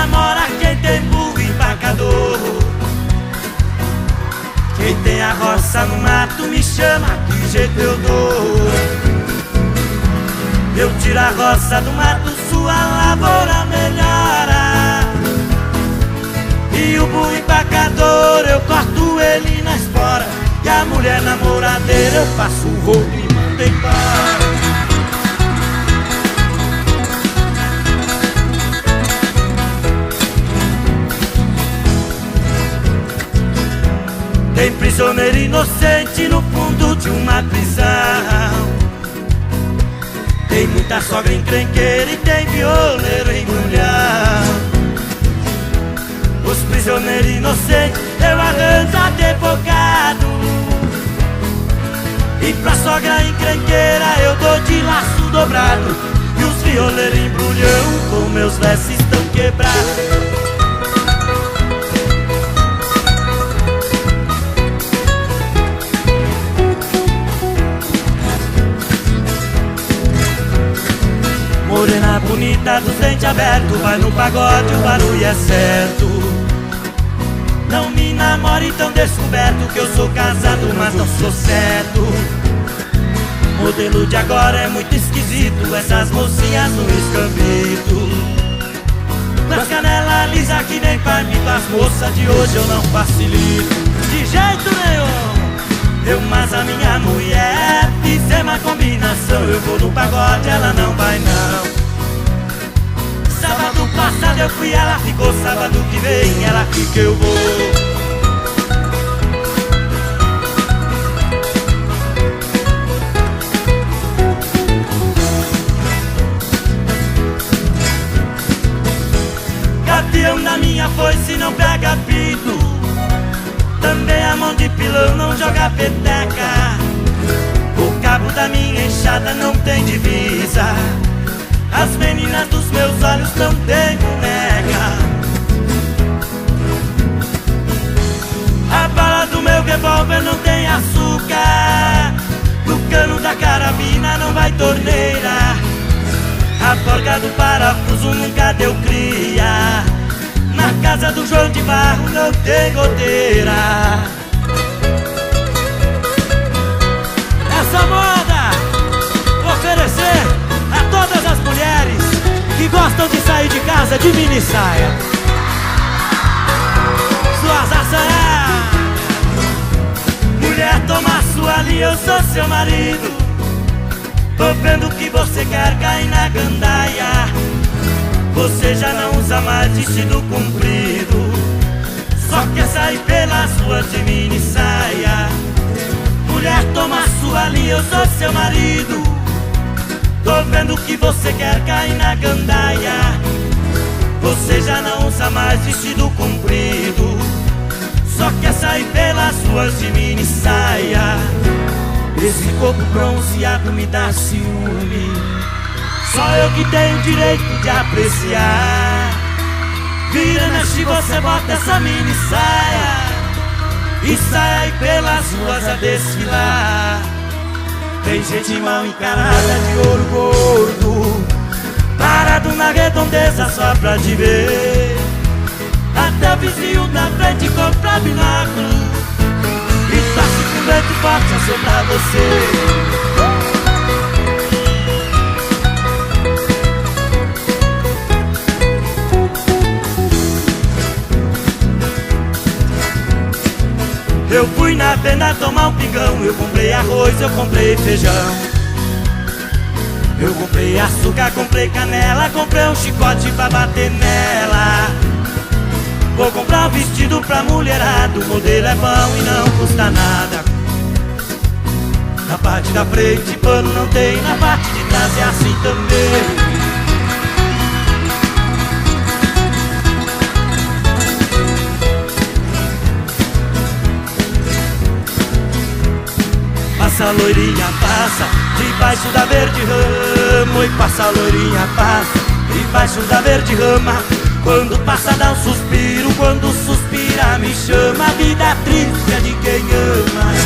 namora quem tem burro empacador. Quem tem a roça no mato me chama, que jeito eu dou. Eu tiro a roça do mato, sua lavoura melhora. E o burro empacador eu corto ele na espora. E a mulher namoradeira eu passo o rolo e mando embora. Tem prisioneiro inocente no fundo de uma prisão. Tem muita sogra encrenqueira e tem violeiro embrulhão. Os prisioneiros inocentes eu arranjo advogado. E pra sogra encrenqueira eu dou de laço dobrado. E os violeiros embrulhão com meus versos estão quebrados. Morena bonita dos dentes abertos, vai no pagode, o barulho é certo. Não me namore tão descoberto, que eu sou casado, mas não sou certo. Modelo de agora é muito esquisito, essas mocinhas no escambito. Com as canelas lisas que nem palmito, as moças de hoje eu não facilito. De jeito nenhum! Eu, mas a minha mulher, fizemos uma combinação. Eu vou no pagode, ela não vai não. Sábado passado eu fui, ela ficou. Sábado que vem, ela fica, eu vou. Gavião da minha foice não pega pito. Também a mão de pilão não joga peteca. O cabo da minha enxada não tem divisa. As meninas dos meus olhos não tem boneca. A bala do meu revólver não tem açúcar. Do cano da carabina não vai torneira. A porca do parafuso nunca deu cria. Na casa do João de Barro não tem goteira. Essa moda vou oferecer a todas as mulheres que gostam de sair de casa de mini saia. Suas assanhadas. Mulher, toma sua linha, eu sou seu marido. Tô vendo que você quer cair na gandaia. Você já não usa mais vestido comprido, só quer sair pelas ruas de mini saia. Mulher, toma sua linha, eu sou seu marido. Tô vendo que você quer cair na gandaia. Você já não usa mais vestido comprido, só quer sair pelas ruas de mini saia. Esse corpo bronzeado me dá ciúme. Só eu que tenho direito de apreciar. Vira, mexe, você bota essa mini saia e sai aí pelas ruas a desfilar. Tem gente mal encarada de ouro gordo, parado na redondeza só pra te ver. Até o vizinho da frente compra binóculo e torce com vento forte a soprar você. Eu fui na venda tomar um pingão. Eu comprei arroz, eu comprei feijão. Eu comprei açúcar, comprei canela. Comprei um chicote pra bater nela. Vou comprar um vestido pra mulherada. O modelo é bom e não custa nada. Na parte da frente pano não tem, na parte de trás é assim também. Passa a loirinha, passa, debaixo da verde rama. E passa a loirinha, passa, debaixo da verde rama. Quando passa dá um suspiro, quando suspira me chama. A vida triste é de quem ama.